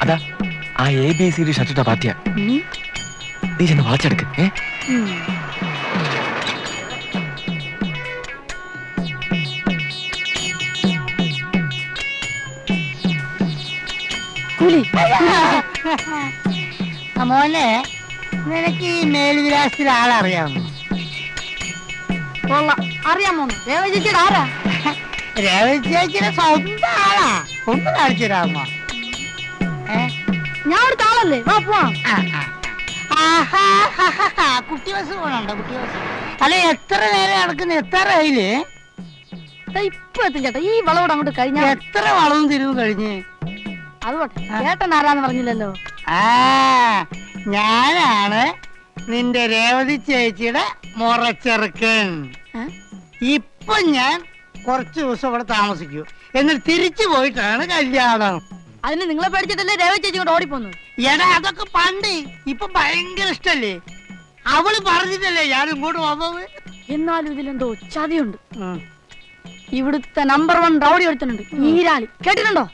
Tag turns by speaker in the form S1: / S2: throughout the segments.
S1: അതാ ആ ABC ഷർട്ടിട്ട പാർട്ടിയാ. നീ ചെന്ന് വളച്ചെടുക്ക്.
S2: മോനെ, നിനക്ക് ഈ മേൽവിലാസത്തിൽ ആളറിയാമോ?
S3: അറിയാമോ? രേവതി ചേച്ചിയുടെ ആരാ?
S2: രേവതി ചേച്ചിയുടെ സ്വന്തം ആളാ. ഒന്ന് കാണിച്ചു തരാമോ?
S3: ഞാൻ ഒരു ആളല്ലേ, വാ പോവാം.
S2: കുട്ടി ബസ് പോണുണ്ടോ? കുട്ടി ബസ് അല്ല, എത്ര നേരം നടക്കുന്ന? എത്ര ആയില്ലേ?
S3: ഇപ്പൊ എത്തും ചേട്ടാ. ഈ വളവോട് അങ്ങോട്ട് കഴിഞ്ഞാ
S2: എത്ര വളവും തിരിവും കഴിഞ്ഞ്?
S3: അതുകൊട്ടെ ചേട്ടൻ ആരാന്ന് പറഞ്ഞില്ലല്ലോ.
S2: ഞാനാണ് നിന്റെ രേവതി ചേച്ചിയുടെ മുറച്ചെറുക്കൻ. ഇപ്പൊ ഞാൻ കുറച്ചു ദിവസം ഇവിടെ താമസിക്കൂ, എന്നിട്ട് തിരിച്ചു പോയിട്ടാണ് കല്യാണം.
S3: അതിന് നിങ്ങളെ പേടിച്ചിട്ടല്ലേ രേവതി ചേച്ചി ഇങ്ങോട്ട് ഓടിപ്പോന്നു?
S2: എടാ, അതൊക്കെ പണ്ട്. ഇപ്പൊ ഭയങ്കര ഇഷ്ടല്ലേ. അവള് പറഞ്ഞിട്ടല്ലേ ഞാൻ ഇങ്ങോട്ട് വന്നത്.
S3: എന്നാലും ഇതിലെന്തോ ചതിയുണ്ട്. ഇവിടുത്തെ നമ്പർ 1 റൗഡി ഒരുത്തനുണ്ട്, ഈരാളി. കേട്ടിട്ടുണ്ടോ?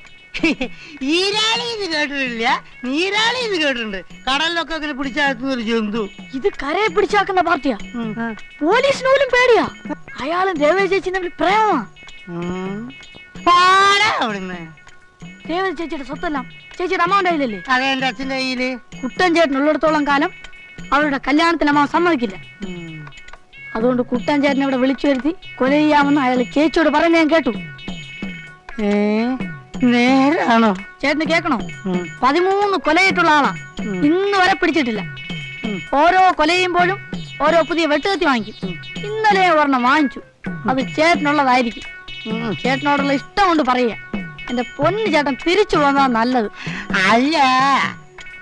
S2: ഈരാളി ഇത് കേട്ടിട്ടില്ല, നീരാളി ഇത് കേട്ടിട്ടുണ്ട്. കടലിലൊക്കെ അങ്ങനെ പിടിച്ചാക്കുന്ന ഒരു ജന്തു.
S3: ഇത് കരയെ പിടിച്ചാക്കുന്ന പാർട്ടിയാ. പോലീസിന് പോലും പേടിയാ. അയാളും രേവതി ചേച്ചി തമ്മിൽ പ്രേമമാ.
S2: അവിടുന്ന്
S3: രേവതി ചേച്ചിയുടെ സ്വത്തെല്ലാം ചേച്ചിയുടെ അമ്മാവന്റെ കയ്യിലല്ലേ?
S2: അതെ, എന്റെ അച്ഛന്റെ കയ്യില്.
S3: കുട്ടൻ ചേട്ടൻ ഉള്ളിടത്തോളം കാലം അവരുടെ കല്യാണത്തിന് അമ്മാവൻ സമ്മതിക്കില്ല. അതുകൊണ്ട് കുട്ടൻ ചേട്ടനെ ഇവിടെ വിളിച്ചു വരുത്തി കൊല ചെയ്യാമെന്ന് അയാൾ ചേച്ചിയോട് പറഞ്ഞ് ഞാൻ കേട്ടു.
S2: നേരാണോ?
S3: ചേട്ടന് കേൾക്കണോ? 13 കൊലയിട്ടുള്ള ആളാ. ഇന്ന് വരെ പിടിച്ചിട്ടില്ല. ഓരോ കൊല ചെയ്യുമ്പോഴും ഓരോ പുതിയ വെട്ടുകത്തി വാങ്ങിക്കും. ഇന്നലെ ഒരെണ്ണം വാങ്ങിച്ചു. അത് ചേട്ടനുള്ളതായിരിക്കും. ചേട്ടനോടുള്ള ഇഷ്ടം കൊണ്ട് പറയുക. എന്റെ പൊന്നു ചേട്ടൻ തിരിച്ചു പോകുന്നതാ നല്ലത്.
S2: അല്ല,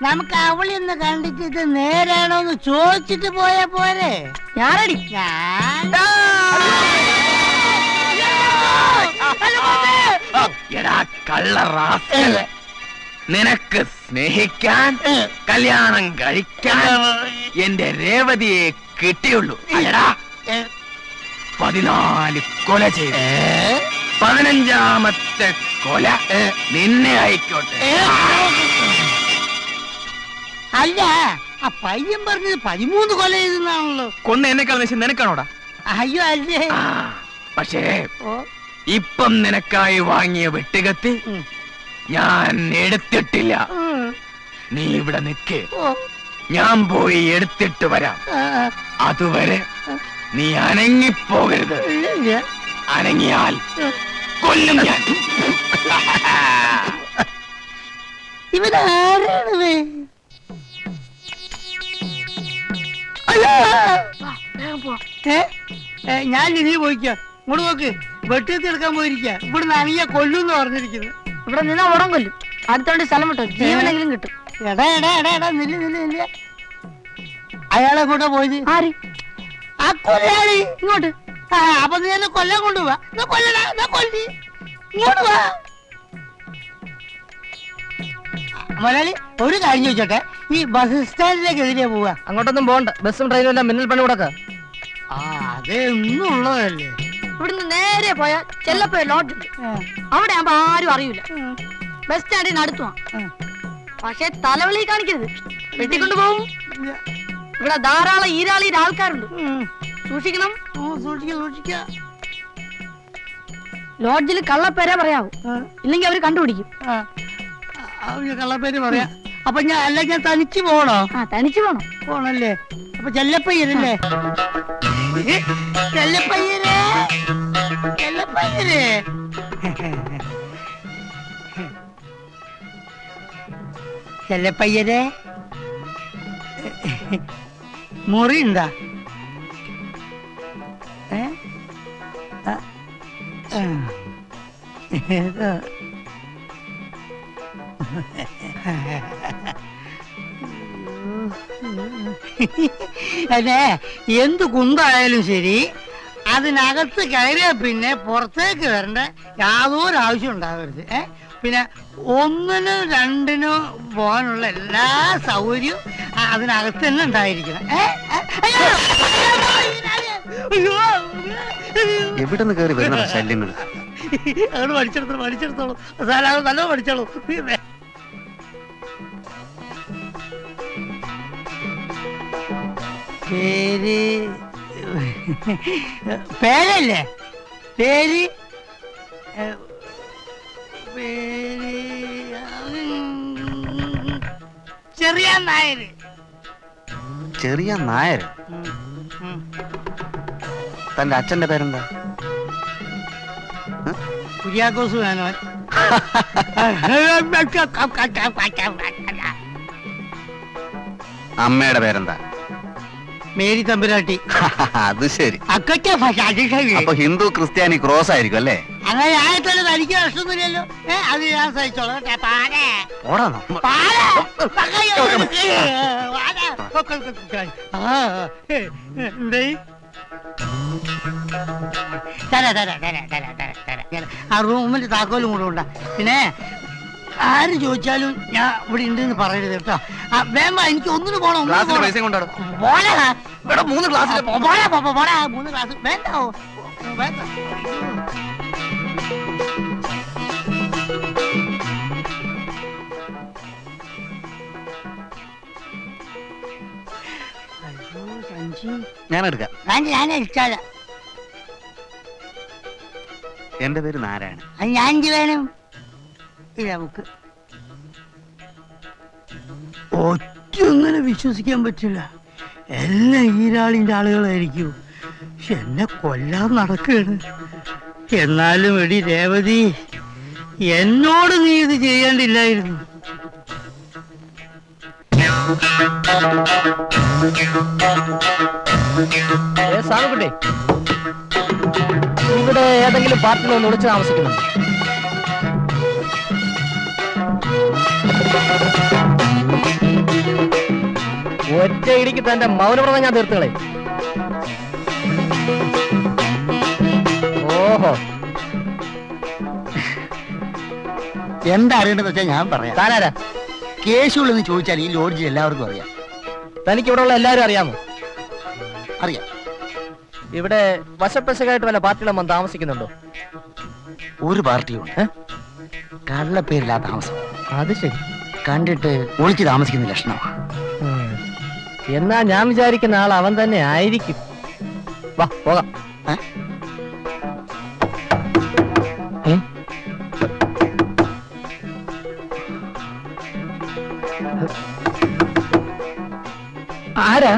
S2: നമുക്ക് അവളി ഒന്ന് കണ്ടിട്ട് ഇത് നേരാണോന്ന് ചോദിച്ചിട്ട് പോയാ പോരെ?
S3: ഞാനടി
S1: നിനക്ക് സ്നേഹിക്കാൻ കല്യാണം കഴിക്കാൻ എന്റെ രേവതിയെ കിട്ടിയുള്ളൂ. 14 കൊല ചെയ്തു. 15ാമത്തെ കൊല നിന്നെ ആയിക്കോട്ടെ.
S2: അല്ല, ആ പയ്യൻ പറഞ്ഞത് 13 കൊല ചെയ്തെന്നാണല്ലോ.
S1: കൊന്ന എന്നെക്കാൾ നിനക്കാണോടാ?
S2: അയ്യോ അല്ലേ.
S1: പക്ഷേ ഇപ്പം നിനക്കായി വാങ്ങിയ വെട്ടുകത്തി ഞാൻ എടുത്തിട്ടില്ല. നീ ഇവിടെ നിൽക്ക്, ഞാൻ പോയി എടുത്തിട്ട് വരാം. അതുവരെ നീ അനങ്ങിപ്പോകരുത്. അനങ്ങിയാൽ കൊല്ലും ഞാൻ.
S2: ഇവരാരാണ്? ഞാൻ നീ പോയിക്കോ. ഇങ്ങോട്ട് നോക്ക്, വെട്ടിയെത്തി എടുക്കാൻ പോയിരിക്ക. ഇവിടുന്ന് അനിയ കൊല്ലുന്ന് പറഞ്ഞിരിക്കുന്നു.
S3: ഇവിടെ നിന്നാ ഉടൻ കൊല്ലും. അടുത്തോണ്ട് സ്ഥലം വിട്ടോ, ജീവനെങ്കിലും കിട്ടും.
S2: എടാ എടാ എടാ എടാ, നില്ല നില്ല നില്ല. അയാളെ കൂടെ പോയത്
S3: ആര്?
S2: ആ കൊല്ലാളി.
S3: ഇങ്ങോട്ട്.
S2: അപ്പൊ നീ എന്നെ കൊല്ലാൻ കൊണ്ടുപോവാ. കൊല്ലടാ, കൊല്ലി. ഇങ്ങോട്ട് വാ മലയാളി. ഒരു കാര്യം ചോദിച്ചോട്ടെ, ഈ ബസ് സ്റ്റാൻഡിലേക്ക് എതിരെ പോവാ?
S4: അങ്ങോട്ടൊന്നും പോകണ്ട. ബസ്സും ട്രെയിനും എല്ലാം മിന്നൽ പണി കൊടുക്ക.
S2: അതൊന്നും ഉള്ളതല്ലേ.
S3: ഇവിടുന്ന് നേരെ പോയാ ചെല്ലപ്പോ ലോഡ്ജ് ഉണ്ട്. അവിടെ ആകുമ്പോ ആരും അറിയില്ല. ബസ് സ്റ്റാൻഡിന് അടുത്തുവാ. പക്ഷെ തലവളി കാണിക്കരുത്, വെട്ടിക്കൊണ്ടു പോകും. ഇവിടെ ധാരാളം ഈരാളിയുടെ ആൾക്കാരുണ്ട്, സൂക്ഷിക്കണം.
S2: സൂക്ഷിക്ക.
S3: ലോഡ്ജിൽ കള്ളപ്പേരെ പറയാവൂ, ഇല്ലെങ്കിൽ അവര് കണ്ടുപിടിക്കും.
S2: കള്ളപ്പേര് പറയാ. അപ്പൊ ഞാൻ തനിച്ച് പോണോ?
S3: തനിച്ച്
S2: പോണല്ലേ. അപ്പൊ ചെല്ലപ്പയ്യനല്ലേ? ചെല്ലപ്പയ്യരേ, ചെല്ലപ്പയ്യരേ, മുറി ഉണ്ടാ? അതെ, എന്ത് കുന്തായാലും ശരി, അതിനകത്ത് കയറിയ പിന്നെ പുറത്തേക്ക് വരേണ്ട യാതൊരു ആവശ്യം ഉണ്ടാകരുത്. പിന്നെ 1-നും 2-നും പോകാനുള്ള എല്ലാ സൗകര്യവും അതിനകത്ത് തന്നെ ഉണ്ടായിരിക്കണം.
S5: എവിടെ നിന്ന് കയറി വരുന്ന ശല്യങ്ങൾ?
S2: അങ്ങോട്ട് പഠിച്ചെടുത്തോളൂ, നല്ല പഠിച്ചോളൂ. പേര് പേരല്ലേ പേര് പേര് ചെറിയ നായര്.
S5: ചെറിയ നായർ. തന്റെ അച്ഛന്റെ പേരെന്താ?
S2: കുര്യാക്കോസ് വേണോ?
S5: അമ്മയുടെ പേരെന്താ?
S2: മേരി തമ്പുരാട്ടി.
S5: അത് ശരി.
S2: അക്കൊക്കെ
S5: അപ്പൊ ഹിന്ദു ക്രിസ്ത്യാനി ക്രോസ് ആയിരിക്കും അല്ലേ?
S2: അങ്ങനെ ആയിട്ടല്ല, തനിക്ക് പ്രശ്നമൊന്നുമില്ലല്ലോ. അത് ഞാൻ സഹിച്ചോളാം.
S5: ഓടാ
S2: ആ റൂമിന്റെ താക്കോലും കൂടെ ഉണ്ടാ. പിന്നെ ആര് ചോദിച്ചാലും ഞാൻ ഇവിടെ ഉണ്ടെന്ന് പറയരുത് കേട്ടോ. വേമ്പ എനിക്ക് ഒന്നിന് പോണം.
S5: പൈസ കൊണ്ടാടും.
S2: 3 ക്ലാസ് വേണ്ട വേണ്ട.
S5: ഞാൻ എടുക്കാം.
S2: ഞാൻ ഇഷ്ടാല.
S5: എന്റെ പേര് നാരായണൻ.
S2: ഞാൻ വേണം. നമുക്ക് ഒറ്റങ്ങനെ വിശ്വസിക്കാൻ പറ്റില്ല. എല്ലാം ഈരാളിന്റെ ആളുകളായിരിക്കും. എന്നെ കൊല്ലാൻ നടക്കുകയാണ്. എന്നാലും എടി രേവതി, എന്നോട് നീ ഇത് ചെയ്യേണ്ടില്ലായിരുന്നു.
S4: സാധുക്കുട്ടി, ഇവിടെ ഏതെങ്കിലും പാർട്ടിയിൽ ഒന്ന് ഒളിച്ച് താമസിക്കുന്നുണ്ട്? ഒറ്റ ഇടിക്ക് തന്റെ മൗനവ്രതം ഞാൻ തീർത്തുകളെ. ഓഹോ,
S2: എന്താ അറിയേണ്ടതെന്ന് വെച്ചാൽ ഞാൻ പറയാം.
S4: താനാരാ?
S2: കേശുള്ളെന്ന് ചോദിച്ചാൽ ഈ ലോഡ്ജിൽ എല്ലാവർക്കും അറിയാം.
S4: തനിക്ക് ഇവിടെ ഉള്ള എല്ലാവരും അറിയാമോ?
S2: അറിയാം.
S4: ഇവിടെ വശപ്പശകായിട്ട് വല്ല പാർട്ടികളും വന്ന് താമസിക്കുന്നുണ്ടോ?
S2: ഒരു പാർട്ടിയുണ്ട്, കള്ളപ്പേരില്ലാ താമസം.
S4: അത് ശരി.
S2: കണ്ടിട്ട് ഒളിച്ച് താമസിക്കുന്ന ലക്ഷണമാണ്.
S4: എന്നാ ഞാൻ വിചാരിക്കുന്ന ആൾ അവൻ തന്നെ ആയിരിക്കും. വാ പോകാം. ആരാ?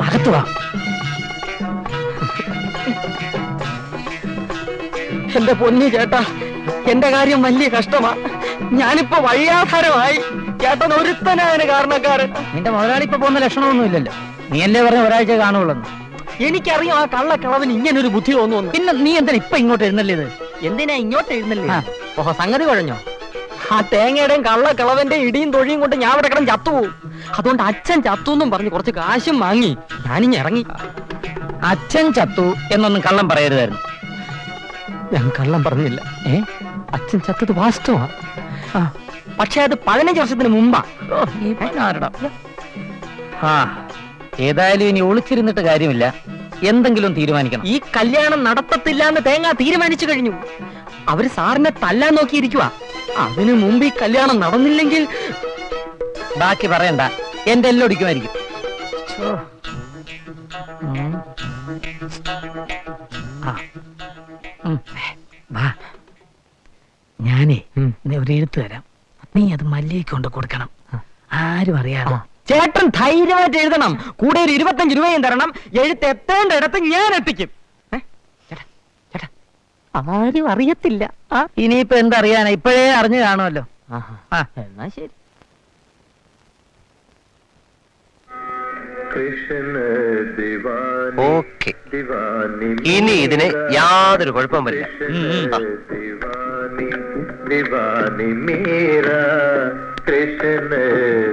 S4: അകത്ത് വാ. എന്റെ പൊന്നി ചേട്ടാ, എന്റെ കാര്യം വലിയ കഷ്ടമാ. ഞാനിപ്പോ വഴിയാധാരമായി. ചേട്ടൻ ഒരുത്തനായതിന് കാരണക്കാരൻ. നിന്റെ മുതലാളി ഇപ്പൊ പോകുന്ന ലക്ഷണമൊന്നും ഇല്ലല്ലോ. നീ അല്ലേ പറഞ്ഞ ഒരാഴ്ച കാണുള്ളൂ. എനിക്കറിയാം ആ കള്ളക്കളവന് ഇങ്ങനൊരു ബുദ്ധി തോന്നുന്നു. പിന്നെ നീ എന്തിനാ ഇപ്പൊ ഇങ്ങോട്ട് എഴുന്നള്ളിയത്? എന്തിനാ ഇങ്ങോട്ട് എഴുന്നള്ളി? ഓഹോ, സംഗതി കുഴഞ്ഞോ? ആ തേങ്ങയുടെയും കള്ളക്കളവന്റെ ഇടിയും തൊഴിയും കൊണ്ട് ഞാൻ ഇവിടെ കിടന്ന് ചത്തുപോകും. അതുകൊണ്ട് അച്ഛൻ ചത്തു എന്നും പറഞ്ഞ് കുറച്ച് കാശും വാങ്ങി ഞാനിഞ്ഞ് ഇറങ്ങി. അച്ഛൻ ചത്തു എന്നൊന്നും കള്ളം പറയരുതായിരുന്നു. ഞാൻ കള്ളം പറഞ്ഞില്ല. അച്ഛൻ ചത്തത് വാസ്തവാ. പക്ഷെ അത് 15 വർഷത്തിന് മുമ്പാ. ഏതായാലും ഇനി ഒളിച്ചിരുന്നിട്ട് കാര്യമില്ല. എന്തെങ്കിലും തീരുമാനിക്കണം. ഈ കല്യാണം നടത്തത്തില്ല എന്ന് തേങ്ങ തീരുമാനിച്ചു കഴിഞ്ഞു. അവര് സാറിനെ തല്ലാൻ നോക്കിയിരിക്കുക. അതിനു മുമ്പ് ഈ കല്യാണം നടന്നില്ലെങ്കിൽ ബാക്കി പറയണ്ട, എന്റെ എല്ലാം ഒടിക്കുമായിരിക്കും. ഞാനേ ഒരു എഴുത്ത് തരാം. നീ അത് മല്ലികയ്ക്ക് കൊണ്ട് കൊടുക്കണം. ആരും അറിയാമോ? ചേട്ടൻ ധൈര്യമായിട്ട് എഴുതണം. കൂടെ ഒരു 25 രൂപയും തരണം. എഴുത്ത് എത്തേണ്ട ഇടത്ത് ഞാൻ എത്തിക്കും. ആരും അറിയത്തില്ല. ഇനിയിപ്പോ എന്തറിയാനാ? ഇപ്പോഴേ അറിഞ്ഞു കാണുമല്ലോ. എന്നാ ശരി.
S5: ഓക്കെ, ഇനി ഇതിന് യാതൊരു കുഴപ്പം വരില്ല. ദിവാനി മേരാ കൃഷ്ണ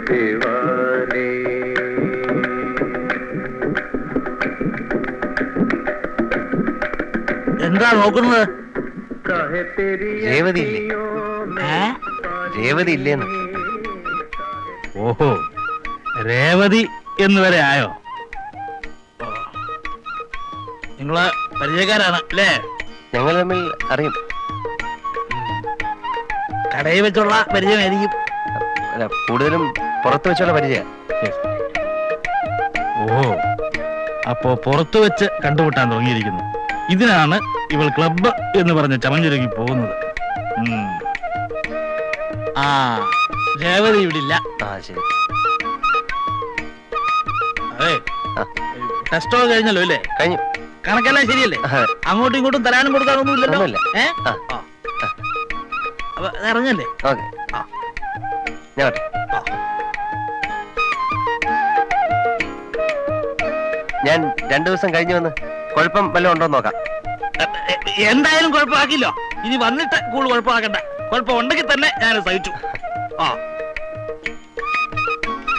S5: ദിവാനി.
S2: എന്താ നോക്കുന്നത്?
S5: രേവതി ഇല്ലേ? രേവതി ഇല്ലേന്ന്.
S6: ഓഹോ, രേവതി എന്ന് വരെ ആയോ? നിങ്ങള് പരിചയക്കാരാണ് അല്ലേ?
S5: ഞങ്ങൾ തമ്മിൽ അറിയും.
S6: കടയിൽ വെച്ചുള്ള പരിചയമായിരിക്കും.
S5: അല്ല, കൂടുതലും പുറത്ത് വെച്ചുള്ള പരിചയം.
S6: ഓ, അപ്പോ പുറത്തു വെച്ച് കണ്ടുമുട്ടാൻ തുടങ്ങിയിരിക്കുന്നു. ഇതിനാണ് ഇവൾ ക്ലബ്ബ് എന്ന് പറഞ്ഞ് ചമഞ്ഞൊരുങ്ങി പോകുന്നത്. ആ, രേവതി ഇവിടെ ഇല്ല.
S5: ആ ശരി.
S6: അതെ, ടെസ്റ്റോ കഴിഞ്ഞല്ലോ അല്ലേ?
S5: കഴിഞ്ഞു.
S6: കണക്കെല്ലാം ശരിയല്ലേ? അങ്ങോട്ടും ഇങ്ങോട്ടും തരാനും കൊടുക്കാനൊന്നും ഇല്ലല്ലോ. അപ്പൊ ഇറങ്ങല്ലേ?
S5: ഓക്കെ, ഞാൻ ഞാൻ 2 ദിവസം കഴിഞ്ഞു വന്ന് കുഴപ്പം വല്ലതും ഉണ്ടോ നോക്കാം.
S6: എന്തായാലും കുഴപ്പമാക്കില്ലോ. ഇനി വന്നിട്ട് കൂടുതൽ കുഴപ്പമാക്കണ്ട. കുഴപ്പം ഉണ്ടെങ്കിൽ തന്നെ ഞാൻ സഹിച്ചു.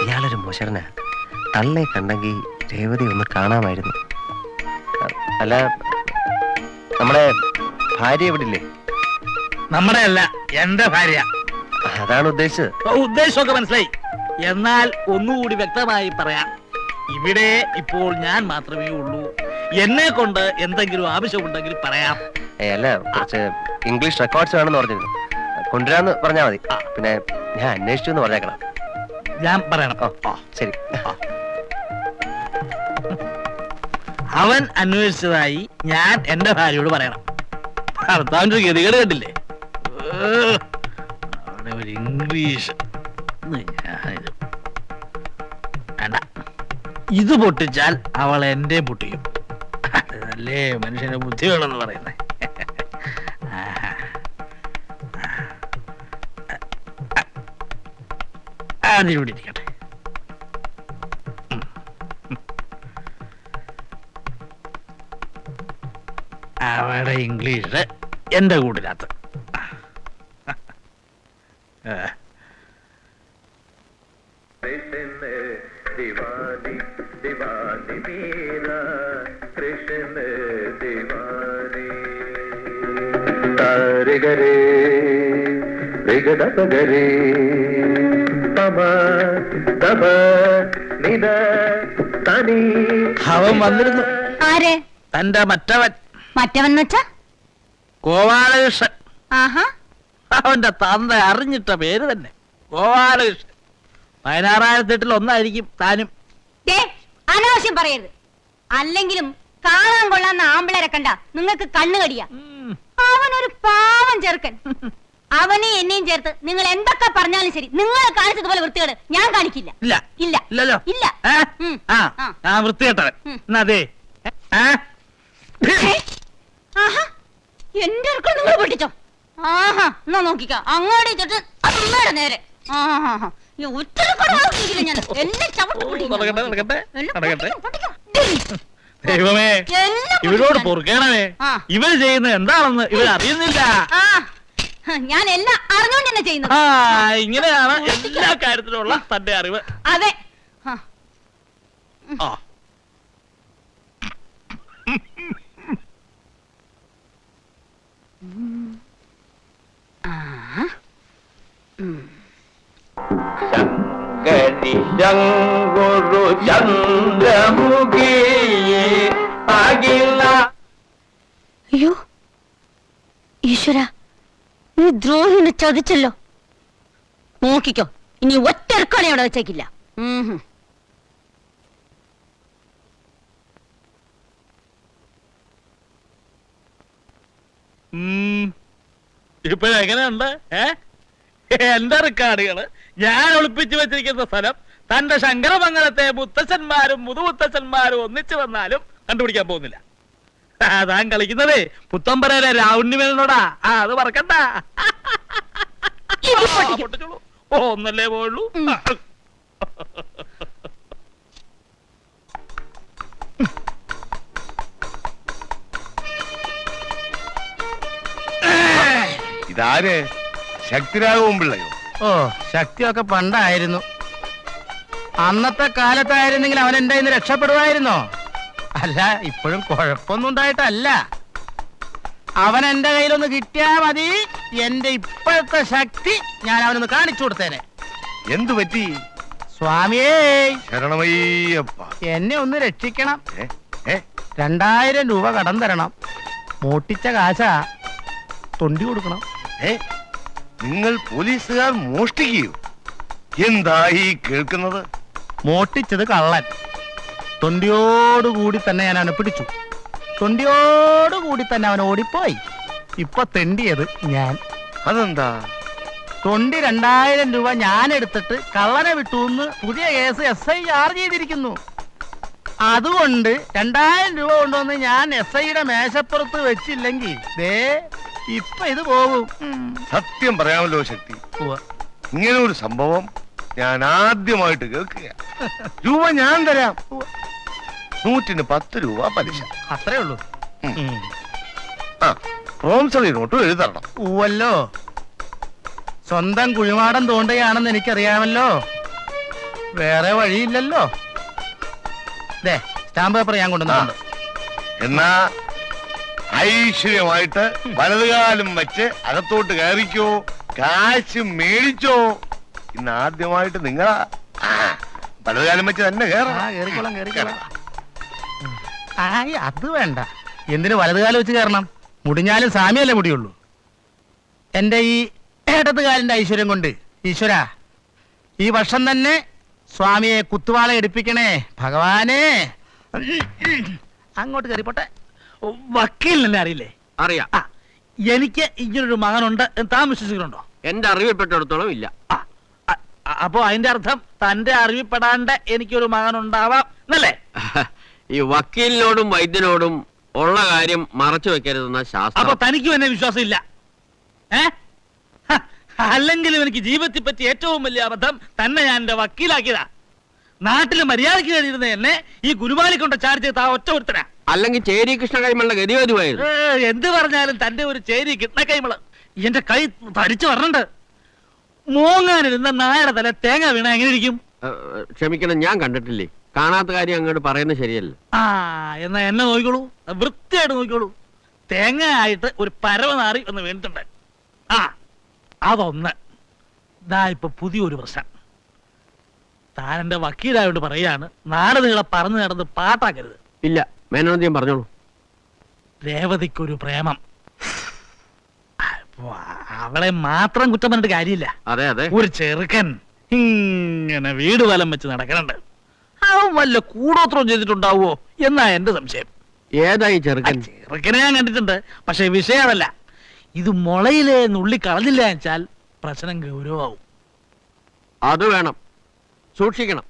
S5: ഇയാളൊരു മോശരനാ. തള്ളെ കണ്ടെങ്കിൽ രേവതി ഒന്ന് കാണാമായിരുന്നു. അല്ല, നമ്മുടെ ഭാര്യ എവിടെ ഇല്ലേ?
S6: നമ്മുടെ അല്ല, എന്റെ ഭാര്യ.
S5: അതാണ് ഉദ്ദേശിച്ചത്.
S6: ഉദ്ദേശമൊക്കെ മനസ്സിലായി. എന്നാൽ ഒന്നുകൂടി വ്യക്തമായി പറയാം. ഇവിടെ ഇപ്പോൾ ഞാൻ മാത്രമേ ഉള്ളൂ. എന്നെ കൊണ്ട് എന്തെങ്കിലും ആവശ്യമുണ്ടെങ്കിൽ പറയാം.
S5: അല്ല, കുറച്ച് ഇംഗ്ലീഷ് റെക്കോർഡ്സ് വേണമെന്ന് പറഞ്ഞിരുന്നു. കൊണ്ടുവരാന്ന് പറഞ്ഞാൽ മതി. പിന്നെ ഞാൻ അന്വേഷിച്ചു എന്ന് പറഞ്ഞേക്കണം.
S6: ഞാൻ പറയണം.
S5: ശരി.
S6: അവൻ അന്വേഷിച്ചതായി ഞാൻ എന്റെ ഭാര്യയോട് പറയണം. ഭർത്താവിന്റെ ഒരു ഗതികേട് കണ്ടില്ലേ? അവിടെ ഒരു ഇംഗ്ലീഷ് വേണ്ട. ഇത് പൊട്ടിച്ചാൽ അവൾ എന്റെ പൊട്ടിക്കും. അതല്ലേ മനുഷ്യന് ബുദ്ധി വേണമെന്ന് പറയുന്നത്. അതിലൂടെ ഇരിക്കട്ടെ. അവയുടെ ഇംഗ്ലീഷ് എന്റെ കൂട്ടിനകത്ത്. അവൻ വന്നിരുന്നു.
S3: ആരെ?
S6: തന്റെ മറ്റവൻ.
S3: മറ്റവൻ വെച്ചാ
S6: ഗോപാലകൃഷ്ണൻ.
S3: ആഹാ,
S6: അവന്റെ തന്ത അറിഞ്ഞിട്ട പേര് തന്നെ ഗോപാലകൃഷ്ണൻ. 16,008 ഒന്നായിരിക്കും താനും.
S3: അനാവശ്യം പറയരുത്. അല്ലെങ്കിലും കാണാൻ കൊള്ളാന്ന ആമ്പിളരെ കണ്ട നിങ്ങൾക്ക് കണ്ണുകടിയാ. അവനൊരു പാവം ചെറുക്കൻ. അവനെ എന്നെയും ചേർത്ത് നിങ്ങൾ എന്തൊക്കെ പറഞ്ഞാലും ശരി, നിങ്ങൾ കാണിച്ചതുപോലെ വൃത്തികേട് ഞാൻ കാണിക്കില്ല.
S6: ഇല്ല
S3: ഇല്ല
S6: ഇല്ലല്ലോ.
S3: ഇല്ല.
S6: ഞാൻ വൃത്തികെട്ടവൻ. അതെ,
S3: ആഹാ, എന്റെ അടുക്കള നിങ്ങൾ പൊട്ടിച്ചോ? ആഹാ, എന്നാ നോക്കിക്ക അങ്ങോട്ട് ഇട്ടിട്ട് അമ്മയുടെ നേരെ. ആഹാ,
S6: ദൈവമേ, ഇവരോട് പൊറുക്കേണമേ. ഇവർ ചെയ്യുന്നത് എന്താണെന്ന് ഇവർ അറിയുന്നില്ല.
S3: ഞാൻ എല്ലാം അറിഞ്ഞോണ്ട് തന്നെ ചെയ്യുന്നത്.
S6: ഇങ്ങനെയാണ് എല്ലാ കാര്യത്തിലുള്ള തന്റെ അറിവ്.
S3: അതെ.
S4: ശങ്കരി ശങ്കുരു ചന്ദ്രമുഖി അഖില.
S3: അയ്യോ ഈശ്വര, നീ ദ്രോഹിനെ ചതിച്ചല്ലോ. നോക്കിക്കോ, ഇനി ഒറ്റ ഇറക്കാണെ അവിടെ വെച്ചേക്കില്ല.
S6: ഇപ്പോഴെങ്ങനെയുണ്ട്? എന്റെ റെക്കാർഡുകള് ഞാൻ ഒളിപ്പിച്ചു വെച്ചിരിക്കുന്ന സ്ഥലം തന്റെ ശങ്കരമംഗലത്തെ മുത്തച്ഛന്മാരും മുതുമുത്തച്ഛന്മാരും ഒന്നിച്ചു വന്നാലും കണ്ടുപിടിക്കാൻ പോകുന്നില്ല. താൻ കളിക്കുന്നതേ പുത്തമ്പരയിലെ രാവുണ്ണിമേനോടാ. അത് മറക്കണ്ട. ഒന്നല്ലേ പോയുള്ളൂ.
S7: ഇതാര്? ശക്തിരാഘവൻ പിള്ളയോ?
S4: ഓ, ശക്തിയൊക്കെ പണ്ടായിരുന്നു. അന്നത്തെ കാലത്തായിരുന്നെങ്കിൽ അവൻ എന്റെ ഇന്ന് രക്ഷപ്പെടുമായിരുന്നോ? അല്ല, ഇപ്പോഴും കുഴപ്പമൊന്നും ഉണ്ടായിട്ടല്ല. അവൻ എന്റെ കയ്യിലൊന്ന് കിട്ടിയാ മതി, എന്റെ ഇപ്പോഴത്തെ ശക്തി ഞാൻ അവനൊന്ന് കാണിച്ചു കൊടുത്തേനെ.
S7: എന്തു പറ്റി?
S2: സ്വാമിയേ,
S7: ശരണമയ്യപ്പ.
S2: എന്നെ ഒന്ന് രക്ഷിക്കണം.
S7: ഏ? ഏ?
S2: 2000 രൂപ കടം തരണം. മോട്ടിച്ച കാശാ, തൊണ്ടി കൊടുക്കണം.
S7: ഏ? നിങ്ങൾ പോലീസുകാർ മോഷ്ടിക്കുകയോ? എന്തായി കേൾക്കുന്നത്?
S2: മോട്ടിച്ചത് കള്ളൻ. തൊണ്ടിയോടുകൂടി തന്നെ ഞാൻ അവനെ പിടിച്ചു. തൊണ്ടിയോടുകൂടി തന്നെ അവൻ ഓടിപ്പോയി. ഇപ്പൊ തെണ്ടിയത് ഞാൻ.
S7: അതെന്താ?
S2: തൊണ്ടി 2000 രൂപ ഞാൻ എടുത്തിട്ട് കള്ളനെ വിട്ടു എന്ന് പുതിയ കേസ് SI ചാർജ് ചെയ്തിരിക്കുന്നു. അതുകൊണ്ട് 2000 രൂപ കൊണ്ടുവന്ന് ഞാൻ SIയുടെ മേശപ്പുറത്ത് വെച്ചില്ലെങ്കിൽ ദേ ഇപ്പൊ ഇത് പോകും.
S7: സത്യം പറയാമല്ലോ ശക്തി, ഇങ്ങനെ ഒരു സംഭവം ഞാൻ ആദ്യമായിട്ട് കേൾക്കുക. രൂപ ഞാൻ തരാം. 110 രൂപ പലിശ.
S2: അത്രേ ഉള്ളൂ.
S7: ആ, പ്രോംസറി നോട്ടും എഴുതരണം.
S2: ഊവല്ലോ, സ്വന്തം കുഴിമാടം തോണ്ടുകയാണെന്ന് എനിക്കറിയാമല്ലോ. വേറെ വഴിയില്ലല്ലോ. ദേ സ്റ്റാമ്പ് പേപ്പർ ഞാൻ കൊണ്ടുവന്നിട്ടുണ്ട്.
S7: എന്നാ ഐശ്വര്യമായിട്ട് വലതുകാലം വെച്ച് അകത്തോട്ട് കയറിക്കോ, കാശ് മേടിച്ചോ. ഇന്ന് ആദ്യമായിട്ട് നിങ്ങളാ വലതുകാലം വെച്ച് തന്നെ
S2: കേറിക്കോളാം കേറിക്കോളാം. അത് വേണ്ട. എന്തിനു വലതുകാലം വെച്ച് കയറണം? മുടിഞ്ഞാലും സാമ്യല്ലേ മുടിയുള്ളൂ. എന്റെ ഈ ഇടത് കാലിന്റെ ഐശ്വര്യം കൊണ്ട് ഈശ്വര ഈ വർഷം തന്നെ സ്വാമിയെ കുത്തുവാള എടുപ്പിക്കണേ ഭഗവാനെ. അങ്ങോട്ട് കയറിപ്പോട്ടെ.
S6: വക്കീലിനെ അറിയില്ലേ?
S4: അറിയാം.
S6: എനിക്ക് ഇങ്ങനൊരു മകനുണ്ട് എന്ന് താൻ വിശ്വസിക്കുന്നുണ്ടോ?
S4: എന്റെ അറിവിൽപ്പെട്ടിടത്തോളം ഇല്ല.
S6: അപ്പോ അതിന്റെ അർത്ഥം തന്റെ അറിവിൽപ്പെടാണ്ട് എനിക്കൊരു മകനുണ്ടാവാം എന്നല്ലേ?
S4: ഈ വക്കീലിനോടും വൈദ്യനോടും ഉള്ള കാര്യം മറച്ചു വെക്കരുതെന്ന
S6: അപ്പൊ
S4: ശാസ്ത്രം.
S6: തനിക്കും എന്നെ വിശ്വാസം ഇല്ല? അല്ലെങ്കിലും എനിക്ക് ജീവിതത്തിൽ പറ്റി ഏറ്റവും വലിയ അബദ്ധം തന്നെ ഞാൻ എന്റെ വക്കീലാക്കിയതാ. നാട്ടിൽ മര്യാദയ്ക്ക് കഴിയുന്ന എന്നെ ഈ ഗുരുവാലി കൊണ്ട് ചാർജ് ചെയ്ത ഒറ്റ ഒരുത്തനാ.
S4: അല്ലെങ്കിൽ ചേരി കൃഷ്ണ കൈമളുടെ ഗതിവായിരുന്നു.
S6: എന്ത് പറഞ്ഞാലും തന്റെ ഒരു ചേരി കിട്ടണ കൈമള് എന്റെ കൈ തരിച്ചു വരണുണ്ട്. മോങ്ങാനിരുന്ന നായയുടെ തല തേങ്ങ വീണ എങ്ങനെ ഇരിക്കും?
S4: ക്ഷമിക്കണം, ഞാൻ കണ്ടിട്ടില്ലേ. കാണാത്ത കാര്യം അങ്ങോട്ട് പറയുന്നത് ശരിയല്ല.
S6: എന്നാ എന്നെ നോക്കിക്കോളൂ, വൃത്തിയായിട്ട് നോക്കിക്കോളൂ. തേങ്ങ ആയിട്ട് ഒരു പരവനാറി ഒന്ന് വീണിട്ടുണ്ട്. അതൊന്ന്. ഇതാ ഇപ്പൊ പുതിയൊരു പ്രശ്നം. താൻ എന്റെ വക്കീലായോണ്ട് പറയാണ്, നാട് നിങ്ങളെ പറഞ്ഞു നടന്ന് പാട്ടാക്കരുത്.
S4: ഇല്ല, മേനോദ്യം പറഞ്ഞോളൂ.
S6: രേവതിക്കൊരു പ്രേമം. അവളെ മാത്രം കുറ്റം പറഞ്ഞിട്ട് കാര്യമില്ല.
S4: അതെ അതെ,
S6: ഒരു ചെറുക്കൻ ഇങ്ങനെ വീട് വലം വെച്ച് നടക്കണുണ്ട്. അവൻ വല്ല കൂടോത്രം ചെയ്തിട്ടുണ്ടാവോ എന്നാ എന്റെ സംശയം.
S4: ഏതായി ചെറുക്കൻ?
S6: ചെറുക്കനെ ഞാൻ കണ്ടിട്ടുണ്ട്. പക്ഷെ വിഷയം അതല്ല. ഇത് മുളയിലെ നുള്ളി കളഞ്ഞില്ല വെച്ചാൽ പ്രശ്നം ഗൗരവമാവും.
S4: അത് വേണം, സൂക്ഷിക്കണം.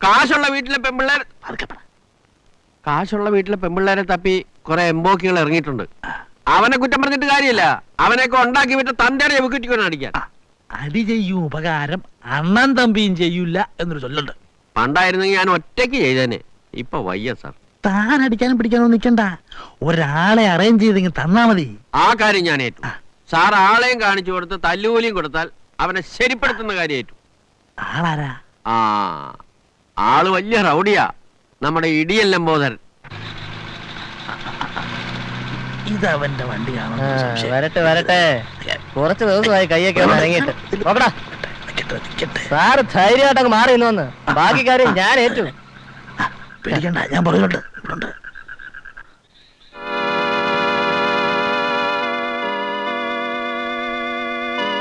S4: കാശുള്ള വീട്ടിലെ പെമ്പിള്ളേരെ തപ്പി കുറെ എംബോക്കികൾ ഇറങ്ങിയിട്ടുണ്ട്. അവനെ കുറ്റം പറഞ്ഞിട്ട് കാര്യമില്ല. അവനൊക്കെ ഉണ്ടാക്കി വിട്ട് തന്റെ ചെവിക്കുറ്റിക്കൊന്ന് അടിക്കാൻ.
S6: അടി ചെയ്യും ഉപകാരം അണ്ണൻ തമ്പിയും ചെയ്യൂല എന്നൊരു ചൊല്ലുണ്ട്.
S4: പണ്ടായിരുന്നെങ്കിൽ ഞാൻ ഒറ്റയ്ക്ക് ചെയ്തേനെ. ഇപ്പൊ വയ്യ സാർ.
S6: താൻ അടിക്കാനും പിടിക്കാനോ നിൽക്കണ്ട. ഒരാളെ അറേഞ്ച് ചെയ്തെങ്കിൽ തന്നാ മതി.
S4: ആ കാര്യം ഞാൻ ഏറ്റു. സാർ ആളെയും കാണിച്ചു കൊടുത്ത് തല്ലുകൂലിയും കൊടുത്താൽ അവനെ ശരിപ്പെടുത്തുന്ന കാര്യം ഏറ്റു.
S6: ആളാരാ?
S4: ആള് വലിയ റൗഡിയാ, നമ്മുടെ ഇടിയൻ ലംബോദരൻ.
S6: ഇതവന്റെ വണ്ടിയാണോ?
S4: വരട്ടെ വരട്ടെ, കുറച്ച് ദിവസമായി കൈയൊക്കെ ഇറങ്ങിയിട്ട്. സാർ ധൈര്യമായിട്ടങ്ങ് മാറി ഇന്ന്. ബാക്കി കാര്യം ഞാൻ ഏറ്റു.
S6: പേടിക്കണ്ട, ഞാൻ പറയുന്നുണ്ട്.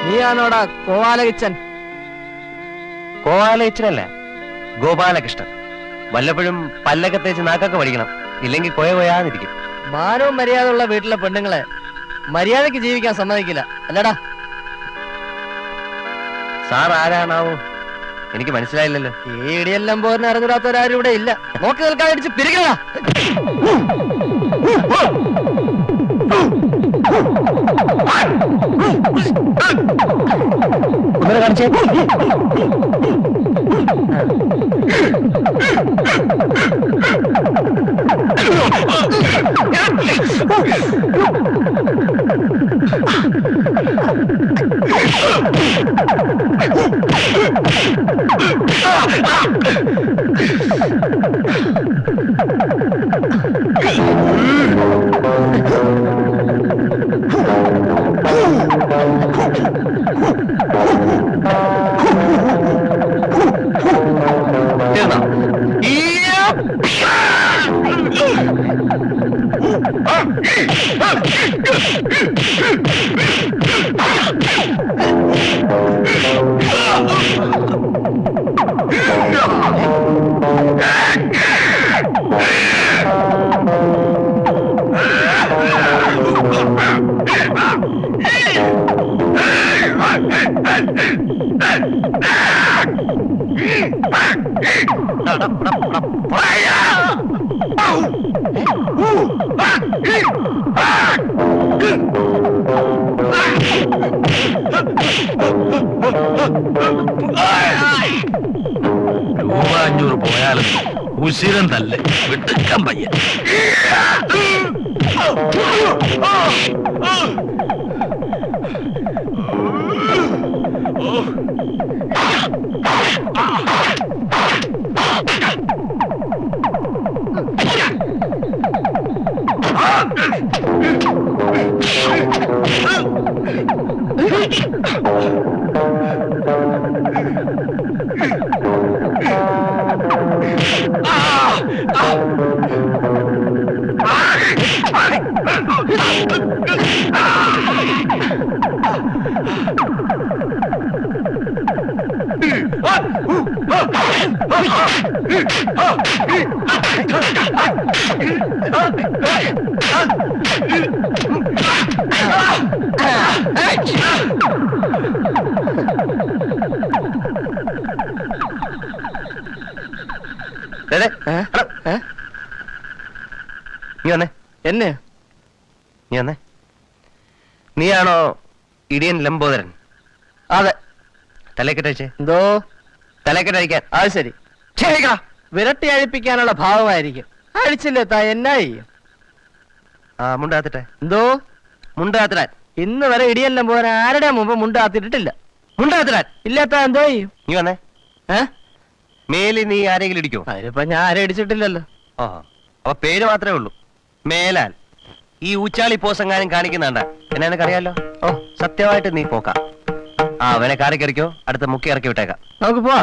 S4: നീയാണോടാ കോവാലകിച്ചൻ?
S5: കോവാലയിച്ചനല്ല, ഗോപാലകൃഷ്ണൻ. വല്ലപ്പോഴും പല്ലൊക്കെ തേച്ച് നാക്കൊക്കെ പഠിക്കണം, ഇല്ലെങ്കിൽ കൊയാന്നിരിക്കും.
S4: മാനവും മര്യാദയുള്ള വീട്ടിലെ പെണ്ണുങ്ങളെ മര്യാദക്ക് ജീവിക്കാൻ സമ്മതിക്കില്ല അല്ലടാ.
S5: സാർ ആരാണാവോ? എനിക്ക് മനസ്സിലായില്ലല്ലോ.
S4: ഈ ഇടിയെല്ലാം പോരുന്ന അറിഞ്ഞിടാത്തവരാരും ഇവിടെ ഇല്ല. നോക്കി നിൽക്കാൻ അടിച്ച് പിരിക്കണ.
S5: കാണിച്ചേ.
S6: രൂപ 500 പോയാലും ഉശിരം തല്ലേ വിട്ടുക്കാൻ പയ്യ.
S5: നീ വന്നേ.
S4: എന്നെ
S5: നീ വന്നേ. നീയാണോ ഇടിയൻ ലംബോദരൻ?
S4: അതെ.
S5: തലേക്കെട്ടയച്ചേ.
S4: എന്തോ
S5: തലേക്കെട്ടയക്കാൻ.
S4: അത് ശരി. വിരട്ടി അഴിപ്പിക്കാനുള്ള ഭാവമായിരിക്കും. അഴിച്ചില്ലേ താ എന്നായി?
S5: ആ മുണ്ടാത്തിട്ടെ.
S4: എന്തോ
S5: മുണ്ടാത്തിരാൻ.
S4: ഇന്ന് വരെ ഇടിയെല്ലാം പോരാ ആരുടെ മുമ്പ് മുണ്ട് കാത്തിട്ടിട്ടില്ല.
S5: മുണ്ടാത്തിരാൻ.
S4: ഇല്ലാത്ത എന്തോ ചെയ്യും?
S5: നീ വന്നേ. മേലി നീ ആരെങ്കിലും ഇടിക്കോ?
S4: അതിനിപ്പോ ഞാൻ ആരെ അടിച്ചിട്ടില്ലല്ലോ.
S5: ആ അപ്പൊ പേര് മാത്രമേ ഉള്ളൂ. മേലാൽ ഈ ഊച്ചാളി പോസെങ്ങാനും കാണിക്കുന്നുണ്ട എന്നെ എനിക്കറിയാലോ. ഓ സത്യമായിട്ട് നീ പോക്കാം. ആ അവനെ കാറി കയറിക്കോ. അടുത്ത മുക്കി ഇറക്കി വിട്ടേക്കാം.
S4: നമുക്ക് പോവാ.